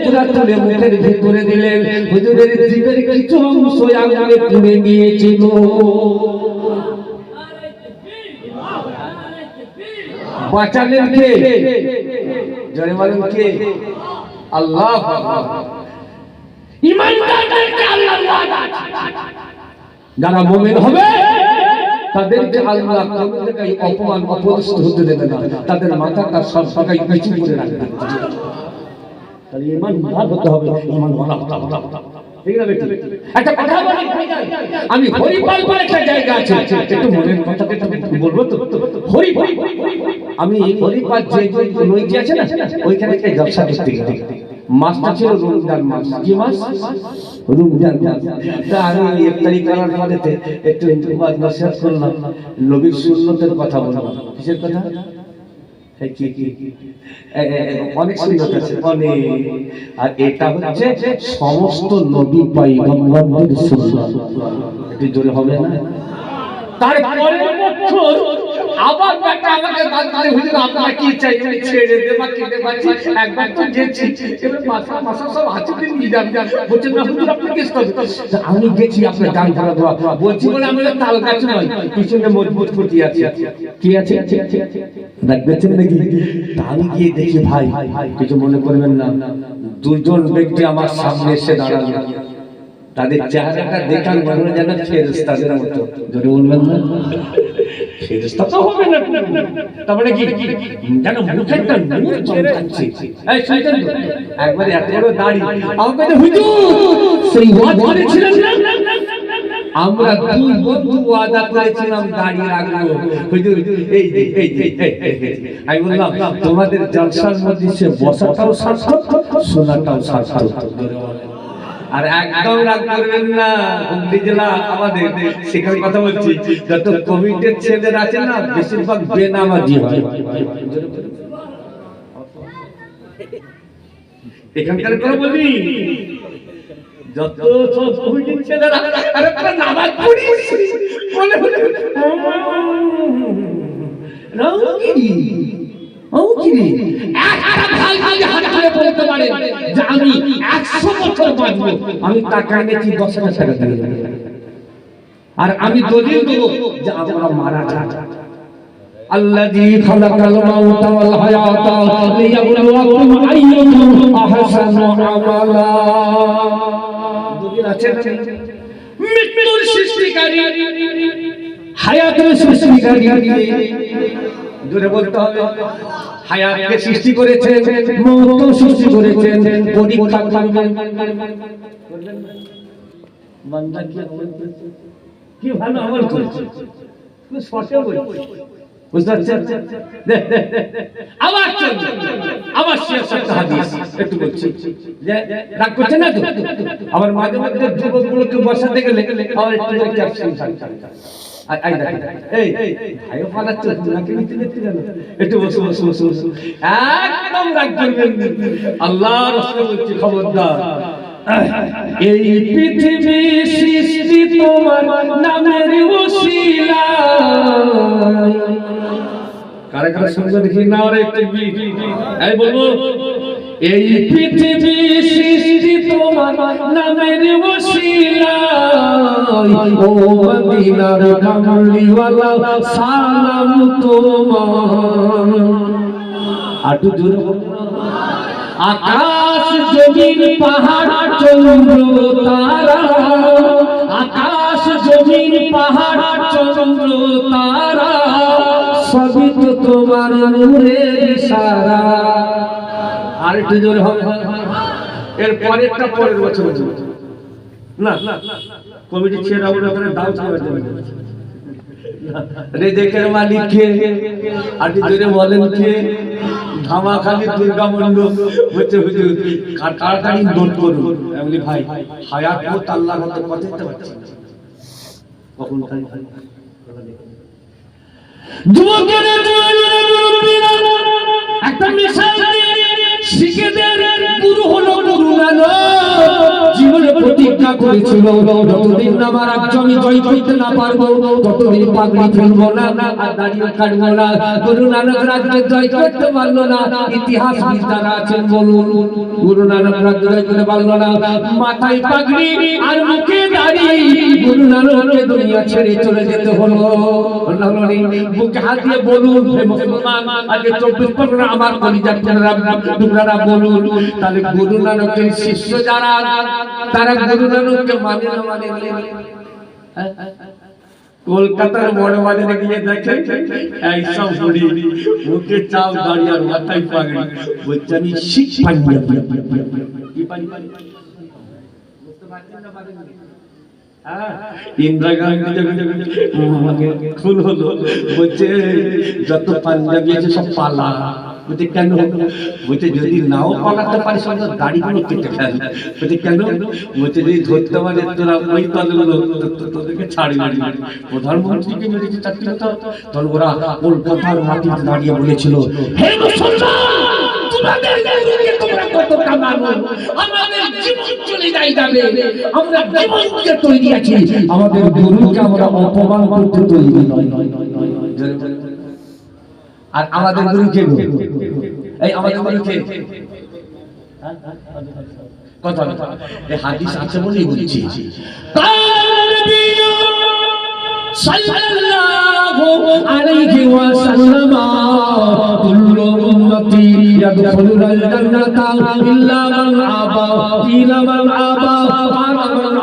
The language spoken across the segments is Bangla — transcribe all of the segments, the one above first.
পুরা তুলে মুখের ভিতরে দিলেন। হুজুরের জিভের কিছু অংশ আগুনে পুড়ে গিয়েছিল। বাঁচালেন কে? জোরে বলুন কে? আল্লাহ। ঈমানদারদেরকে আল্লাহর ওয়াদা, যারা মুমিন হবে তাদেরকে আল্লাহ কোনো জায়গায় অপমান অপদস্থ হতে দেবে না, তাদের মাথাটা সব জায়গায় নিচু করে রাখবে। তাহলে ঈমানদার হতে হবে, ঈমানওয়ালা হতে হবে। ঠিক না বেটি? একটা কথা বলি, আমি হরিপাল বলে একটা জায়গা আছে, একটু মনের কথাটা একটু বলবো তো। হরিপাল, আমি হরিপাল যে নদী আছে না, ওইখানে একটা জলসা দেখতে গেলাম। মাছটা ছিল রমজান মাস। কি মাস? রমজান মাস। তা আমি ইফতারি করার পরে একটু নসিহত করলাম, নবীর সুন্নতের কথা বললাম। কিসের কথা? অনেক সুন্নত আছে, অনেক। আর এটা হচ্ছে সমস্ত নবী পয়গম্বরদের সুন্নাত। একটু জোরে হবে না? তারপরে বছর আবার একটা আমাকে বাদবারে হুজুর আপনারা কি চাই তুমি ছেড়ে দে বা কেটে পাচ্ছি, একবার তো গেছি, এবার মাসা সব হাতে দিন নিয়ে যান। বলছেন না হুজুর আপনি কি করতে? আমি গেছি আপনার গান ধরা দোয়া বলছি বলে আমরা তাল গাছ নয়, পিছনে মজবুত করতে আছে। কি আছে? দেখবেন নাকি? আমি গিয়ে দেখি ভাই, কিছু মনে করবেন না, দুজন ব্যক্তি আমার সামনে এসে দাঁড়ালো। তাদের চেহারাটা দেখার মনে হয় যেন ফেরেশতাদের মতো। জোরে বলবেন না? ফেরেশতা তো হবে না, তার মানে কি যেন মুখেরটা নূর চমকাচ্ছে। এই শয়তান তো একবারে এত বড় দাড়ি, আমাকে তো হুজুর সেই ওয়াদা করেছিলেন না, আমরা দুই বন্ধু ওয়াদা করেছিলাম দাড়ি রাখবো। হুজুর এই আমি বললাম তোমাদের জলসার মধ্যে সে বসাটাও সার্থক, শোনাটাও সার্থক। আর একদম রাগ করবেন না, হুগলি জেলা আমাদের সেখানে কথা বলছি, যত কমিটির ছেলের আছে না বেশিরভাগ বেনামাজি হয়। এখানকার কথা বলি, যত সব কমিটির ছেলেরা আরে তারা নামাজ পড়ি বলে বলে রঙিনী একটা ভাই যদি হাত ধরে বলতে পারে যে আমি 100 বছর বাঁচবো, আমি টাকা এনেছি 10,000 টাকা দিয়ে, আর আমি দলিল দেব যে আমরা মারা যাব। আল্লাযী খালাকাল মাউতা ওয়াল হায়াতা লিয়াবলুয়াকুম আইয়ুকুম আহসানু আমালা। দলিল আছে না? মৃত্যুর সৃষ্টিকারী, হায়াতের সৃষ্টিকারী, জোরে বলতে হবে। হায়াতকে সৃষ্টি করেছেন, মৌত সৃষ্টি করেছেন, পরীক্ষা করবেন। বান্দা কি ভালো আমল করছে, খুব শর্টে বলছে, বুঝতে পারছেন? আবার শেষ হাদিস একটু বলছি, যে রাগ করছে না তো? আবার মাঝে মাঝে যুবকগুলোকে বসাতে গেলে আবার একটু ক্যাপশন থাকে। একদম রাগ করবেন, আল্লাহ রাসূল বলছে খবরদার, এই পৃথিবী সৃষ্টি তোমার নামের ওসিলায়। কারা কারা শুনছো দেখি না? আর একটু এই বলবো, এই পৃথিবী সৃষ্টি তোমার নামের ওসিলায়, ও মদিনার কামলিওয়ালা সালাম তোমার। আটু জোরে আকাশ জমিন পাহাড় চন্দ্র তারা, আকাশ জমিন পাহাড় চন্দ্র তারা, সবই তো তোমার নূরের ইশারা। আর একটু জোরে হবে, এর পরেরটা পরের বছর না কমিটি ছেড়ে আমরা করে দাও চলে যাবে। রেজেকের মালিক কে? আর জোরে বলেন কে? ধামাখালি দুর্গা মণ্ডপ হচ্ছে হুজুর তাড়াতাড়ি নোট করুন। আমি ভাই হায়াত মত আল্লাহর হাতে কথাইতে পারছি না কখন তাই যুবকেরা মুরব্বিরা একটা মিশন শিখে দেন, গুরু হলো গুরু নানক, জীবনে প্রতিজ্ঞা প্রতিজ্ঞা করেছিল যতদিন আমার রাজ্য আমি জয় করতে না পারবো ততদিন পাগড়ি ফেলবো না আর দাড়িও কাটবো না। গুরু নানক রাজ্য জয় করতে পারলো না, ইতিহাস যারা আছেন বলুন গুরু নানক রাজ্য জয় করতে পারলো না, মাথায় পাগড়ি আর মুখে দাড়ি, গুরু নানককে দুনিয়া ছেড়ে চলে যেতে হলো। বুকে হাত দিয়ে বলুন হে মুসলমান, আজকে 24 আমার কলিজার টুকরারা বলুন, তাহলে গুরু নানকের শিষ্য যারা তারা গুরু নানককে মানে না মানে কলকাতার বড় বাজারে গিয়ে দেখে এইসব বুড়ি মুখে চাল দাড়ি আর মাথায় পাগড়ি, বলছে আমি শিখ পাঞ্জাবি। কি পাঞ্জাবি বুঝতে পারছেন না? পারেন ইন্দিরা গান্ধী খুন হলো, বলছে যত পাঞ্জাবি আছে সব পালা। বলছে কেন? বলছে যদি নাও পালাতে পারিস দাড়িগুলো কেটে ফেল। বলছে কেন? বলছে যদি ধরতে পারে তোরা ওই দলের লোক তোদেরকে ছাড়বে। প্রধানমন্ত্রীকে মেরেছে চাকরি, তখন ওরা কলকাতার মাটিতে দাঁড়িয়ে বলেছিল হে মুসলমান, তোমাদের গুরুকে তোমরা কতটা মানো, আমাদের জীবন চলে যাবে, আমরা জীবনকে তৈরি আছি, আমাদের গুরুকে আমরা অপমান করতে তৈরি নয়। আর আমাদের গুরুকে এই আমাদের গুরুকে কথা এই হাদিস আছে বলেই বলছি, সাল্লাল্লাহু আলাইহি ওয়াসাল্লাম কুল্লু উম্মতি ইয়াদখুলুল জান্নাতা ইল্লা মান আবা ইলা মান আবা মান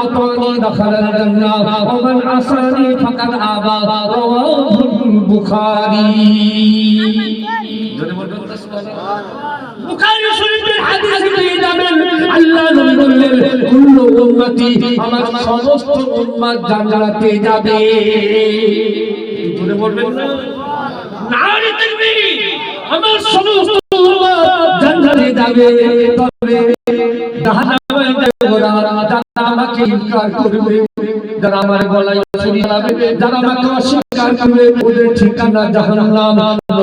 আতানি দাখালাল জান্নাহ ওয়া মান আসানি ফাকাদ আবা রাওয়াহুল বুখারী। বুখারী শরীফের হাদিসে পেয়ে যাবেন আল্লাহ নবী বললেন কুল্লু উম্মতি, আমার সমস্ত উম্মত জান্নাতে যাবে। জোরে বলবেন না? নারে তাকবীর! আমার সমস্ত উম্মত জান্নাতে যাবে, তবে জাহান্নামে যাবে ওরা যারা আমাকে ইনকার করবে, যারা আমার গলায় ছুরি চালাবে, যারা আমাকে অস্বীকার করবে, ওদের ঠিকানা জাহান্নাম।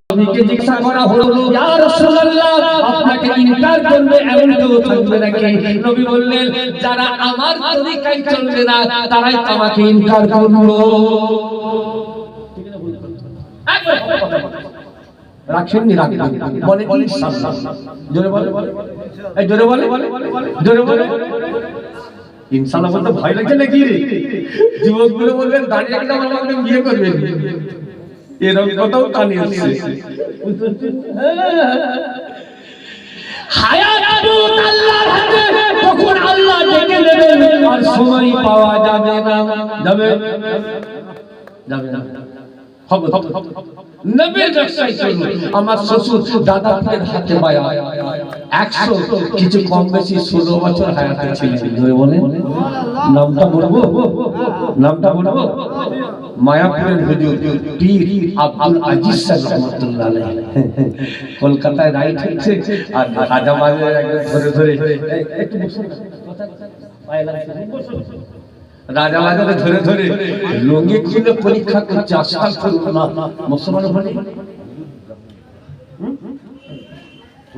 নবীকে জিজ্ঞাসা করা হলো ইয়া রাসূলুল্লাহ, আপনাকে ইনকার করবে এমন কেউ থাকবে নাকি? নবী বললেন যারা আমার তরিকায় চলবে না তারাই আমাকে ইনকার করলো। রাখেন নি রাখেন বলে ইনশাআল্লাহ। জোরে বলে, এই জোরে বলে, জোরে বলে ইনশাআল্লাহ বলতে ভয় লাগছে নাকি রে? যুবকগুলো বলবেন দাঁড়িয়ে একটা আমাকে বিয়ে করবেন, এরকম কথাও কানে আসছে। হায়াত মউত আল্লাহর হাতে, কখন আল্লাহ ডেকে নেবেন আর সময় পাওয়া যাবে না। যাবে যাবে না হবে নবীর রাস্তায় চলুন। আমার শ্বশুর দাদাদের হাতে বায়া 100 কিছু কম বেশি 16 বছর হায়াতে ছিলেন। ধরে বলেন নামটা বলবো, নামটা বলবো, মায়াপুরের হুজুর পীর আব্দুল আজিজ সাহেব রহমাতুল্লাহ আলাইহি, কলকাতায় রাইট হচ্ছে আর রাজা বাজারে একদম ধরে ধরে একটু বসুন, রাজা বাজারে ধরে ধরে লঙ্গি খুলে পরীক্ষা করছে আসাল করুন না মুসলমান হলে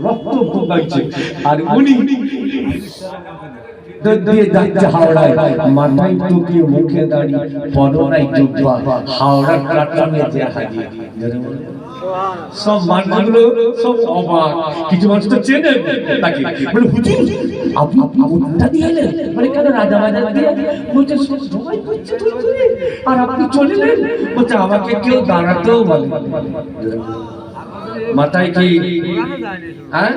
রক্ত বইছে। আর উনি দিয়ে যাচ্ছে হাওড়ায়, মাথায় টুপি মুখে দাড়ি পরনায় জুব্বা, হাওড়ার প্ল্যাটফর্মে যে হাজির। সব মানুষগুলো সব অবাক, কিছু মানুষ তো চেনে তাকে, বলে হুজুর আপনি কোনটা দিয়ে এলেন? মানে কেন রাজা বাজার দিয়ে? বলছে সবাই করছে আর আপনি চলে এলেন। বলছে আমাকে কেউ দাঁড়াতেও বলে। মাথায় কি হ্যাঁ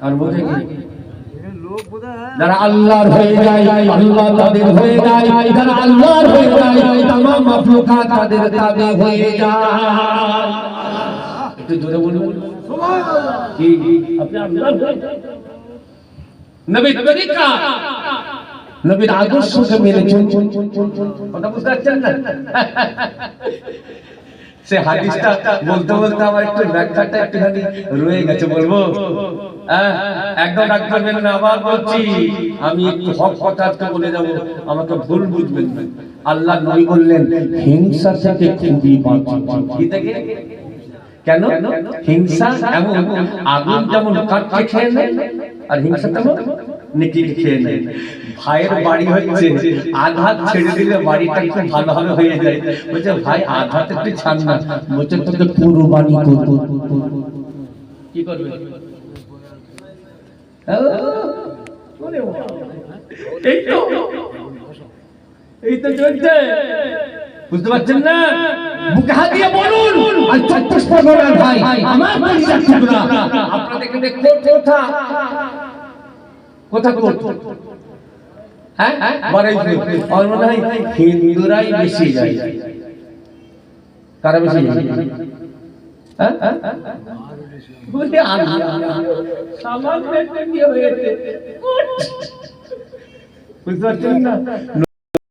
আর বলে কি যারা আল্লাহর হয়ে যায় আল্লাহ তাদের হয়ে যায়, যারা আল্লাহর হয়ে যায় तमाम মাখলুকাত তাদের তাবে হয়ে যায়। একটু জোরে বলুন সুবহানাল্লাহ। কি আপনি আল্লাহর নবীর তরিকা নবীর আদর্শকে মেনে চলুন। কথা বুঝতে পারছেন না? সে হাদিসটা বলতে বলতে আমার একটু ব্যাখ্যাটা একটুখানি রয়ে গেছে, বলবো একদম রাগ করবেন না। আবার বলছি, আমি একটু হক কথা বলে যাবো, আমাকে ভুল বুঝবেন। আল্লাহ নবী বললেন হিংসা থেকে খুবই বাঁচুন। কি থেকে? কেন? হিংসা এমন আগুন যেমন কাঠকে খেয়ে নেয় আর হিংসা তেমন নেকিকে খেয়ে নেয়। ভাইয়ের বাড়ি হচ্ছে আঘাত ছেড়ে দিলে বাড়িটা খুব ভালোভাবে হয়ে যায়। বলছে ভাই আঘাত একটু ছাড় না, বলছে তোকে কুরবানি করব। কি করবে? এই তো চলছে, বুঝতে পারছেন না? বুকে হাত দিয়ে বলুন আর 24 ভাই আমার পরিবার টুকরা আপনাদের এখানে কোথা কোথা কোথা হ্যাঁ বাড়াই আর মনে হয় হিন্দুরাই বেশি যায়। কারা বেশি যায়? হ্যাঁ বলে আল্লাহ সামান দেখতে কি হয়েছে, বুঝতে পারছেন না?